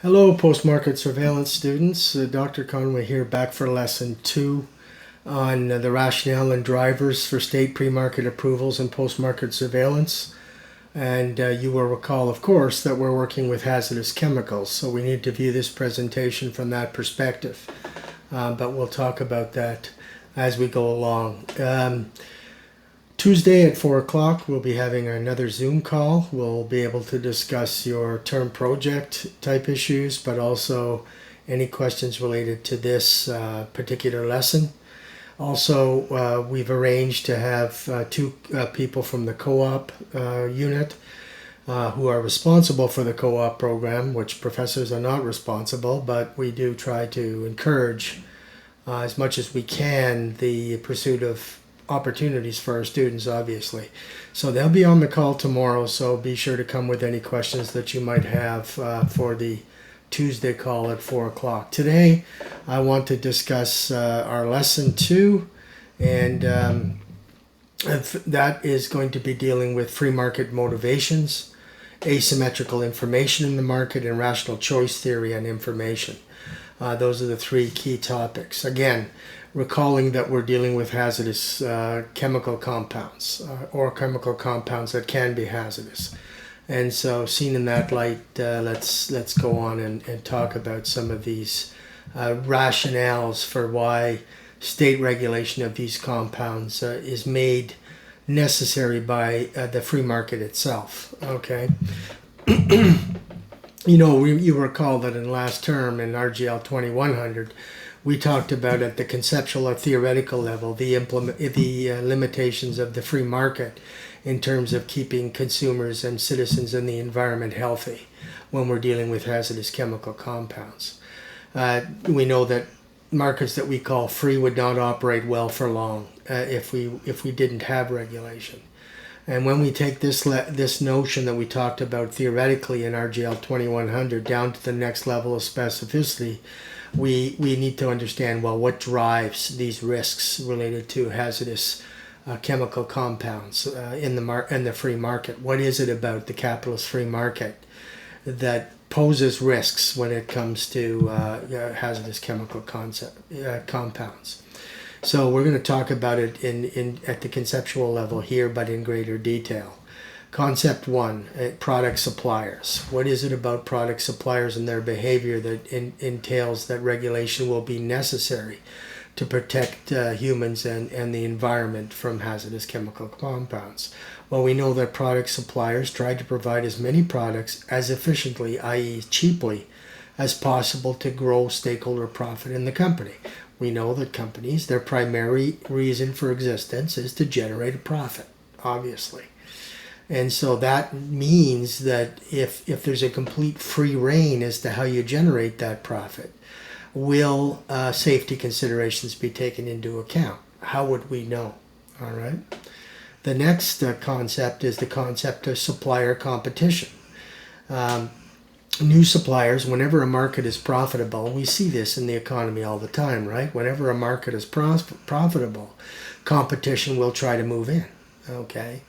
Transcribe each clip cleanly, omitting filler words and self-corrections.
Hello, post-market surveillance students. Dr. Conway here, back for lesson 2 on the rationale and drivers for state pre-market approvals and post-market surveillance. And you will recall, of course, that we're working with hazardous chemicals, so we need to view this presentation from that perspective. But we'll talk about that as we go along. Tuesday at 4 o'clock, we'll be having another Zoom call. We'll be able to discuss your term project type issues, but also any questions related to this particular lesson. Also, we've arranged to have two people from the co-op unit who are responsible for the co-op program, which professors are not responsible, but we do try to encourage as much as we can the pursuit of opportunities for our students, obviously. So they'll be on the call tomorrow, so be sure to come with any questions that you might have for the Tuesday call at 4 o'clock. Today, I want to discuss our lesson 2, and that is going to be dealing with free market motivations, asymmetrical information in the market, and rational choice theory on information. Those are the three key topics. Again, recalling that we're dealing with hazardous chemical compounds or chemical compounds that can be hazardous. And so seen in that light, let's go on and talk about some of these rationales for why state regulation of these compounds is made necessary by the free market itself. Okay. You recall that in last term in RGL3300, we talked about at the conceptual or theoretical level the limitations of the free market in terms of keeping consumers and citizens and the environment healthy when we're dealing with hazardous chemical compounds. We know that markets that we call free would not operate well for long if we didn't have regulation. And when we take this notion that we talked about theoretically in RGL3300 down to the next level of specificity, we need to understand, well, what drives these risks related to hazardous chemical compounds in the free market? What is it about the capitalist free market that poses risks when it comes to hazardous chemical compounds? So we're going to talk about it at the conceptual level here, but in greater detail. Concept 1, product suppliers. What is it about product suppliers and their behavior that entails that regulation will be necessary to protect humans and the environment from hazardous chemical compounds? Well, we know that product suppliers try to provide as many products as efficiently, i.e. cheaply, as possible to grow stakeholder profit in the company. We know that companies, their primary reason for existence is to generate a profit, obviously. And so that means that if there's a complete free rein as to how you generate that profit, will safety considerations be taken into account? How would we know? All right. The next concept is the concept of supplier competition. New suppliers, whenever a market is profitable, we see this in the economy all the time, right? Whenever a market is profitable, competition will try to move in, okay?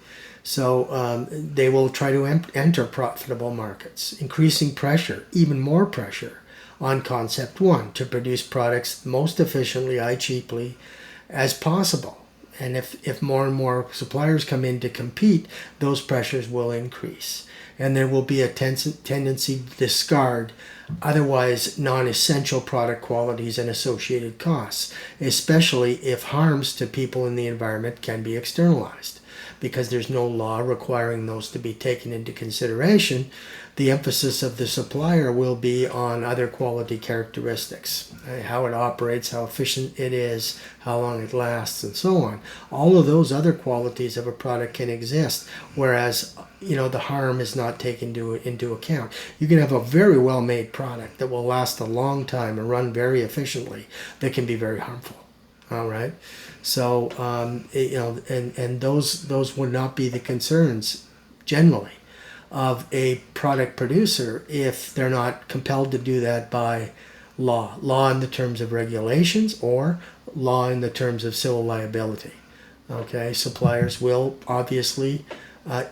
So they will try to enter profitable markets, increasing pressure, even more pressure, on concept 1 to produce products most efficiently, cheaply as possible. And if more and more suppliers come in to compete, those pressures will increase. And there will be a tendency to discard otherwise non-essential product qualities and associated costs, especially if harms to people in the environment can be externalized. Because there's no law requiring those to be taken into consideration, the emphasis of the supplier will be on other quality characteristics, how it operates, how efficient it is, how long it lasts, and so on. All of those other qualities of a product can exist, whereas the harm is not taken into account. You can have a very well-made product that will last a long time and run very efficiently that can be very harmful. All right. So, and those would not be the concerns generally of a product producer if they're not compelled to do that by law in the terms of regulations or law in the terms of civil liability. Okay, suppliers will obviously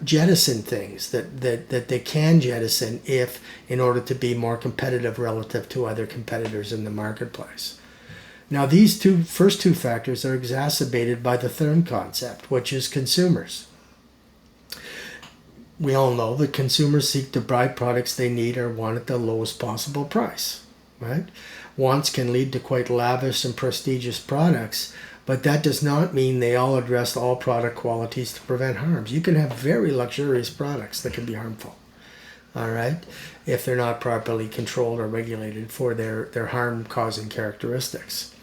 jettison things that they can jettison if in order to be more competitive relative to other competitors in the marketplace. Now, these first two factors are exacerbated by the third concept, which is consumers. We all know that consumers seek to buy products they need or want at the lowest possible price, right? Wants can lead to quite lavish and prestigious products, but that does not mean they all address all product qualities to prevent harms. You can have very luxurious products that can be harmful, all right, if they're not properly controlled or regulated for their harm-causing characteristics.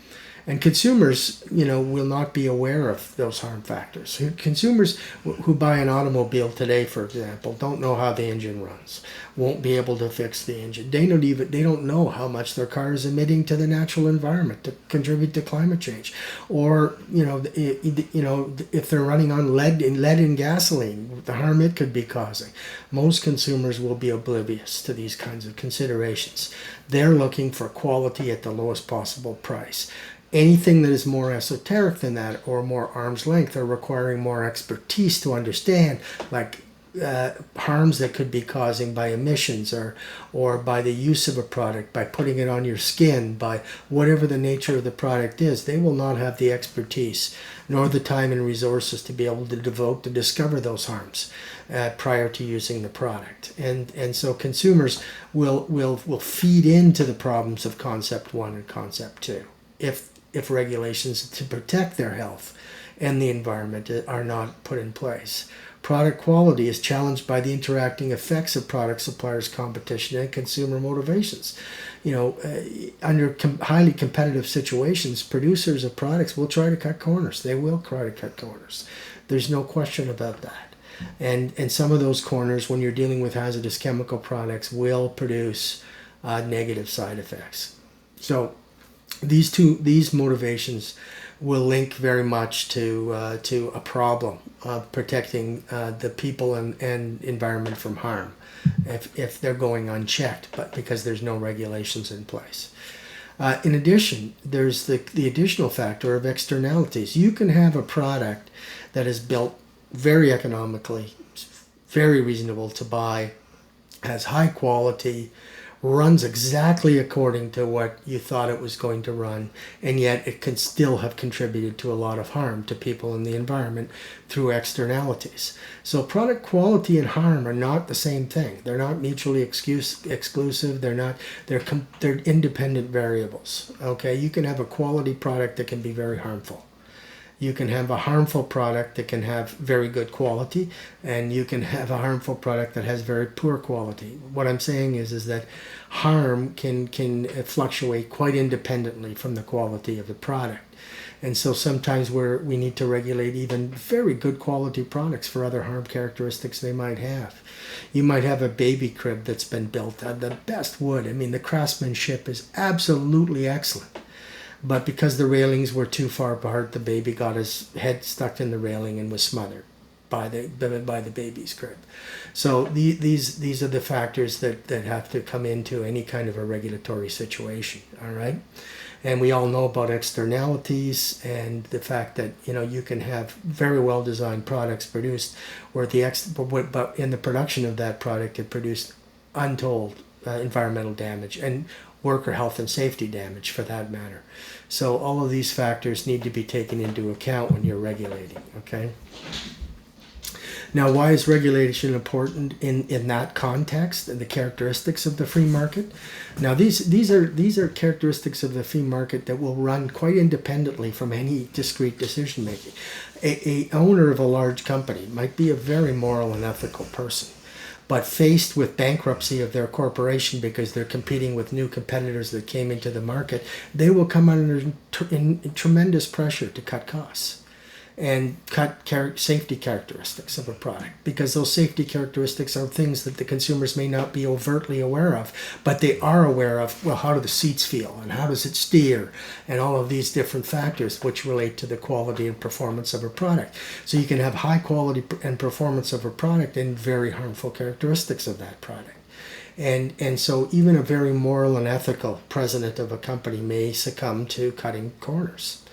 And consumers, will not be aware of those harm factors. Consumers who buy an automobile today, for example, don't know how the engine runs, won't be able to fix the engine. They don't know how much their car is emitting to the natural environment to contribute to climate change, or if they're running on lead in gasoline, the harm it could be causing. Most consumers will be oblivious to these kinds of considerations. They're looking for quality at the lowest possible price. Anything that is more esoteric than that or more arm's length or requiring more expertise to understand, like harms that could be causing by emissions or by the use of a product, by putting it on your skin, by whatever the nature of the product is, they will not have the expertise nor the time and resources to be able to devote to discover those harms prior to using the product. And so consumers will feed into the problems of concept 1 and concept 2 if regulations to protect their health and the environment are not put in place. Product quality is challenged by the interacting effects of product suppliers' competition and consumer motivations. Under highly competitive situations, producers of products will try to cut corners. They will try to cut corners. There's no question about that. And some of those corners, when you're dealing with hazardous chemical products, will produce negative side effects. So these motivations will link very much to a problem of protecting the people and environment from harm if they're going unchecked, but because there's no regulations in place. In addition, there's the additional factor of externalities. You can have a product that is built very economically, very reasonable to buy, has high quality, runs exactly according to what you thought it was going to run, and yet it can still have contributed to a lot of harm to people and the environment through externalities. So product quality and harm are not the same thing. They're not mutually exclusive. They're independent variables. Okay, you can have a quality product that can be very harmful. You can have a harmful product that can have very good quality, and you can have a harmful product that has very poor quality. What I'm saying is that harm can fluctuate quite independently from the quality of the product. And so sometimes we need to regulate even very good quality products for other harm characteristics they might have. You might have a baby crib that's been built out of the best wood. I mean, the craftsmanship is absolutely excellent. But because the railings were too far apart, the baby got his head stuck in the railing and was smothered by the baby's crib. So these are the factors that have to come into any kind of a regulatory situation, all right? And we all know about externalities and the fact that you can have very well designed products produced where but in the production of that product it produced untold environmental damage and worker health and safety damage for that matter. So all of these factors need to be taken into account when you're regulating, okay? Now, why is regulation important in that context and the characteristics of the free market? Now, these are characteristics of the free market that will run quite independently from any discrete decision making. A owner of a large company might be a very moral and ethical person, but faced with bankruptcy of their corporation because they're competing with new competitors that came into the market, they will come under tremendous pressure to cut costs and cut safety characteristics of a product, because those safety characteristics are things that the consumers may not be overtly aware of, but they are aware of, well, how do the seats feel and how does it steer and all of these different factors which relate to the quality and performance of a product. So you can have high quality and performance of a product and very harmful characteristics of that product. And so even a very moral and ethical president of a company may succumb to cutting corners.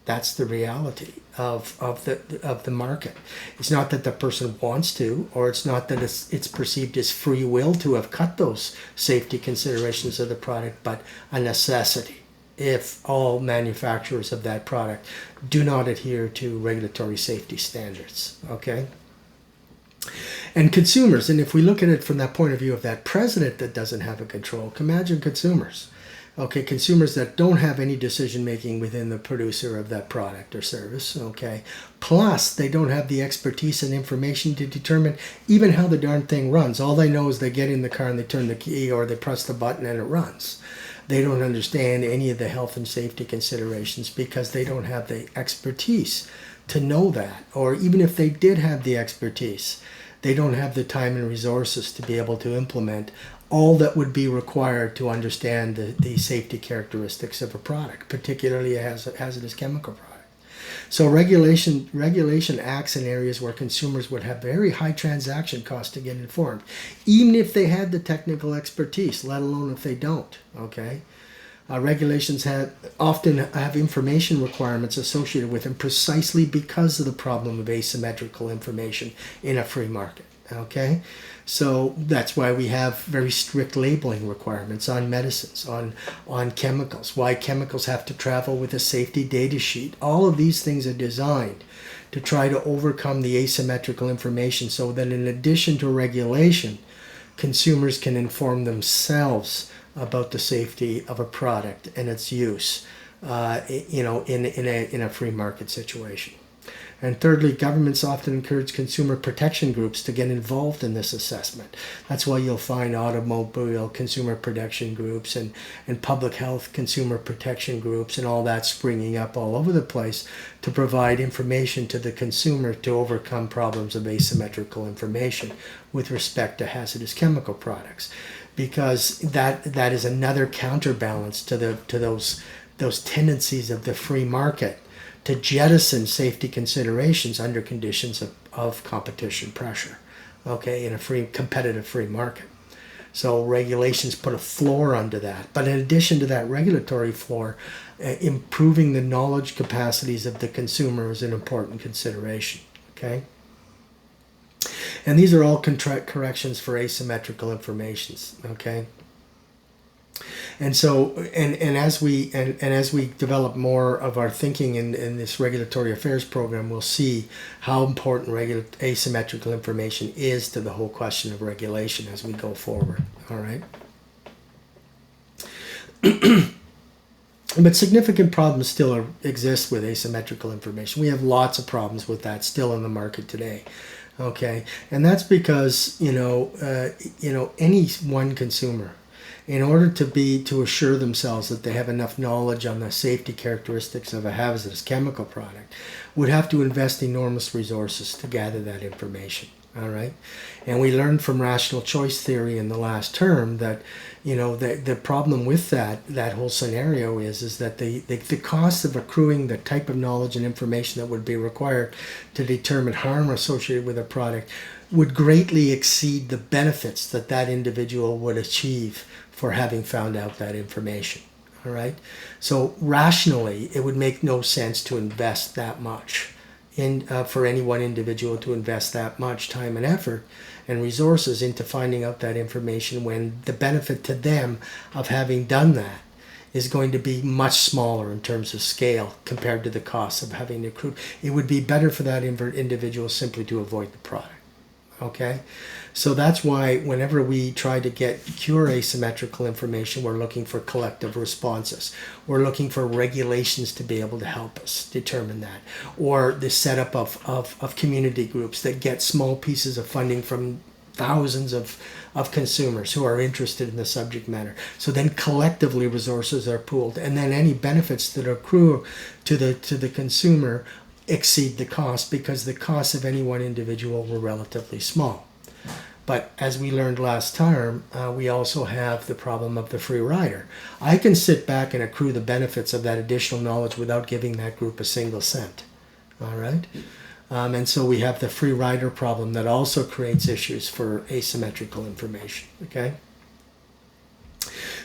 That's the reality of the market. It's not that the person wants to, or it's not that it's perceived as free will to have cut those safety considerations of the product, but a necessity if all manufacturers of that product do not adhere to regulatory safety standards, okay? And consumers, and if we look at it from that point of view of that president that doesn't have a control, imagine consumers. Okay, consumers that don't have any decision making within the producer of that product or service, okay? Plus, they don't have the expertise and information to determine even how the darn thing runs. All they know is they get in the car and they turn the key or they press the button and it runs. They don't understand any of the health and safety considerations because they don't have the expertise to know that. Or even if they did have the expertise, they don't have the time and resources to be able to implement all that would be required to understand the safety characteristics of a product, particularly a hazardous chemical product. So regulation acts in areas where consumers would have very high transaction costs to get informed, even if they had the technical expertise, let alone if they don't, okay? Regulations often have information requirements associated with them precisely because of the problem of asymmetrical information in a free market, okay? So that's why we have very strict labeling requirements on medicines, on chemicals, why chemicals have to travel with a safety data sheet. All of these things are designed to try to overcome the asymmetrical information so that in addition to regulation, consumers can inform themselves about the safety of a product and its use, in a free market situation. And thirdly, governments often encourage consumer protection groups to get involved in this assessment. That's why you'll find automobile consumer protection groups and public health consumer protection groups and all that springing up all over the place to provide information to the consumer to overcome problems of asymmetrical information with respect to hazardous chemical products. Because that is another counterbalance to those tendencies of the free market to jettison safety considerations under conditions of competition pressure, okay, in a competitive free market. So regulations put a floor under that. But in addition to that regulatory floor, improving the knowledge capacities of the consumer is an important consideration, okay? And these are all corrections for asymmetrical informations, okay? And so, and as we develop more of our thinking in this regulatory affairs program, we'll see how important asymmetrical information is to the whole question of regulation as we go forward. All right. But significant problems still exist with asymmetrical information. We have lots of problems with that still in the market today. Okay, and that's because any one consumer, in order to assure themselves that they have enough knowledge on the safety characteristics of a hazardous chemical product, would have to invest enormous resources to gather that information. All right, and we learned from rational choice theory in the last term that the problem with that whole scenario is that the cost of accruing the type of knowledge and information that would be required to determine harm associated with a product would greatly exceed the benefits that individual would achieve for having found out that information. All right, so rationally, it would make no sense to invest that much for any one individual to invest that much time and effort and resources into finding out that information when the benefit to them of having done that is going to be much smaller in terms of scale compared to the cost of having accrued. It would be better for that individual simply to avoid the product. Okay, so that's why whenever we try to cure asymmetrical information, we're looking for collective responses. We're looking for regulations to be able to help us determine that, or the setup of community groups that get small pieces of funding from thousands of consumers who are interested in the subject matter. So then collectively resources are pooled, and then any benefits that accrue to the consumer exceed the cost because the costs of any one individual were relatively small. But as we learned last time, we also have the problem of the free rider. I can sit back and accrue the benefits of that additional knowledge without giving that group a single cent. All right? And so we have the free rider problem that also creates issues for asymmetrical information. Okay?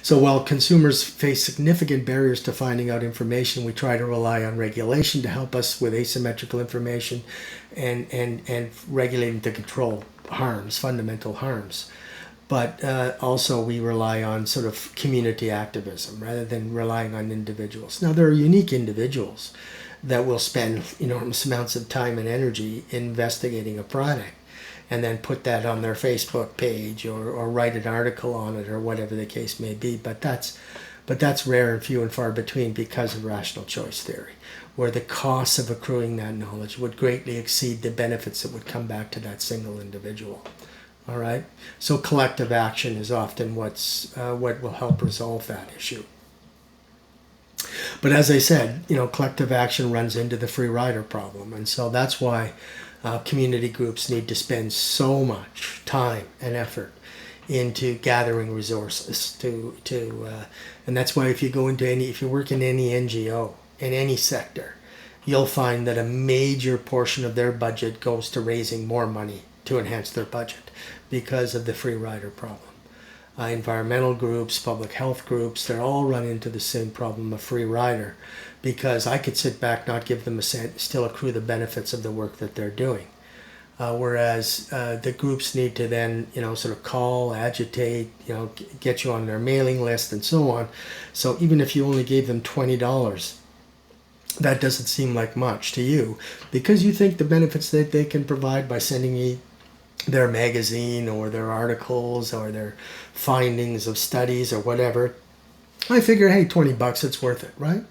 So while consumers face significant barriers to finding out information, we try to rely on regulation to help us with asymmetrical information and regulating to control harms, fundamental harms. But also we rely on sort of community activism rather than relying on individuals. Now there are unique individuals that will spend enormous amounts of time and energy investigating a product and then put that on their Facebook page or write an article on it or whatever the case may be. But that's rare and few and far between because of rational choice theory, where the costs of accruing that knowledge would greatly exceed the benefits that would come back to that single individual. All right. So collective action is often what will help resolve that issue. But as I said, collective action runs into the Freerider problem, and so that's why community groups need to spend so much time and effort into gathering resources and that's why if you work in any NGO in any sector, you'll find that a major portion of their budget goes to raising more money to enhance their budget because of the Freerider problem. Environmental groups, public health groups, they're all run into the same problem of Freerider, because I could sit back, not give them a cent, still accrue the benefits of the work that they're doing. Whereas the groups need to then, sort of call, agitate, get you on their mailing list and so on. So even if you only gave them $20, that doesn't seem like much to you, because you think the benefits that they can provide by sending you their magazine or their articles or their findings of studies or whatever, I figure, hey, $20, it's worth it, right?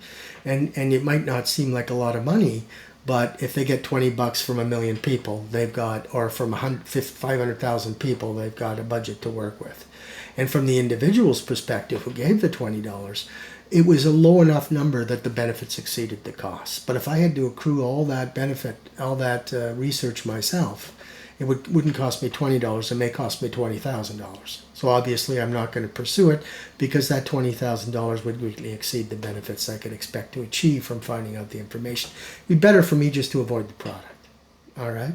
And it might not seem like a lot of money, but if they get $20 from 1 million people, they've got, or from 500,000 people, they've got a budget to work with. And from the individual's perspective who gave the $20, it was a low enough number that the benefits exceeded the costs. But if I had to accrue all that benefit, all that research myself, it wouldn't cost me $20. It may cost me $20,000. So obviously I'm not going to pursue it, because that $20,000 would greatly exceed the benefits I could expect to achieve from finding out the information. It'd be better for me just to avoid the product. All right.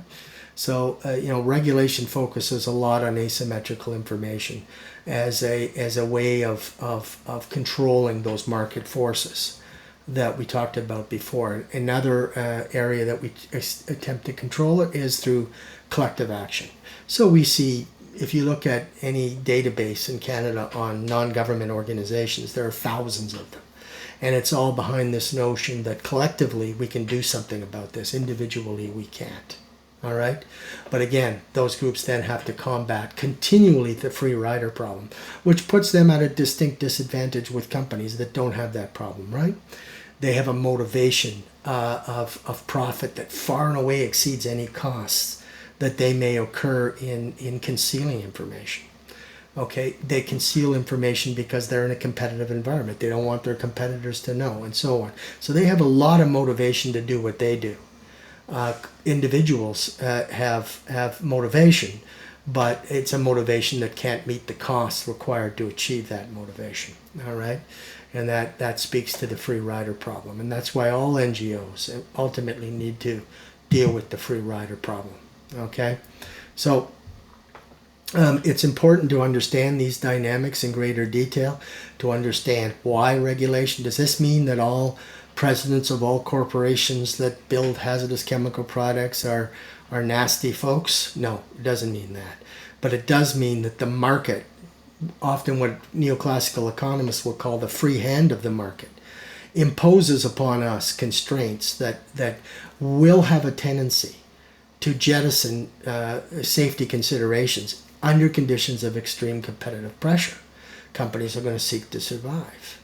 So regulation focuses a lot on asymmetrical information as a way of controlling those market forces that we talked about before. Another area that we attempt to control it is through collective action. So we see, if you look at any database in Canada on non-government organizations, there are thousands of them. And it's all behind this notion that collectively we can do something about this. Individually we can't. All right? But again, those groups then have to combat continually the Freerider problem, which puts them at a distinct disadvantage with companies that don't have that problem, right? They have a motivation of profit that far and away exceeds any costs that they may occur in concealing information. Okay, they conceal information because they're in a competitive environment. They don't want their competitors to know, and so on. So they have a lot of motivation to do what they do. Individuals have motivation, but it's a motivation that can't meet the costs required to achieve that motivation. All right, and that speaks to the Freerider problem, and that's why all NGOs ultimately need to deal with the Freerider problem. Okay, so it's important to understand these dynamics in greater detail, to understand why regulation. Does this mean that all presidents of all corporations that build hazardous chemical products are nasty folks? No, it doesn't mean that. But it does mean that the market, often what neoclassical economists will call the free hand of the market, imposes upon us constraints that will have a tendency to jettison safety considerations under conditions of extreme competitive pressure. Companies are going to seek to survive,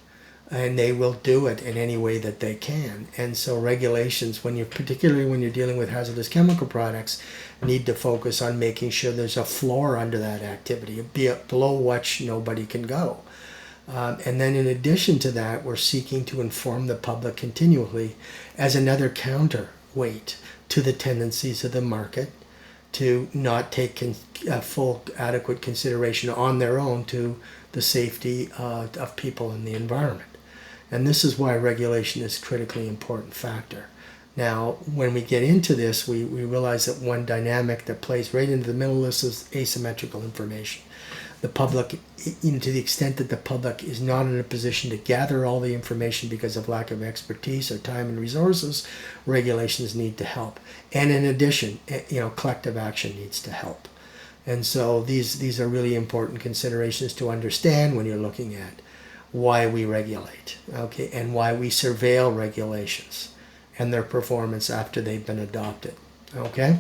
and they will do it in any way that they can. And so regulations, particularly when you're dealing with hazardous chemical products, need to focus on making sure there's a floor under that activity, below which nobody can go. And then in addition to that, we're seeking to inform the public continually as another counterweight to the tendencies of the market to not take full adequate consideration on their own to the safety of people and the environment. And this is why regulation is a critically important factor. Now, when we get into this, we realize that one dynamic that plays right into the middle of this is asymmetrical information. the public, to the extent that the public is not in a position to gather all the information because of lack of expertise or time and resources, regulations need to help. And in addition, collective action needs to help. And so these are really important considerations to understand when you're looking at why we regulate, okay, and why we surveil regulations and their performance after they've been adopted, okay?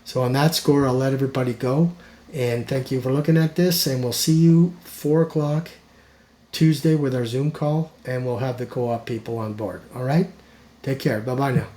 So on that score, I'll let everybody go. And thank you for looking at this, and we'll see you 4 o'clock Tuesday with our Zoom call, and we'll have the co-op people on board. All right? Take care. Bye-bye now.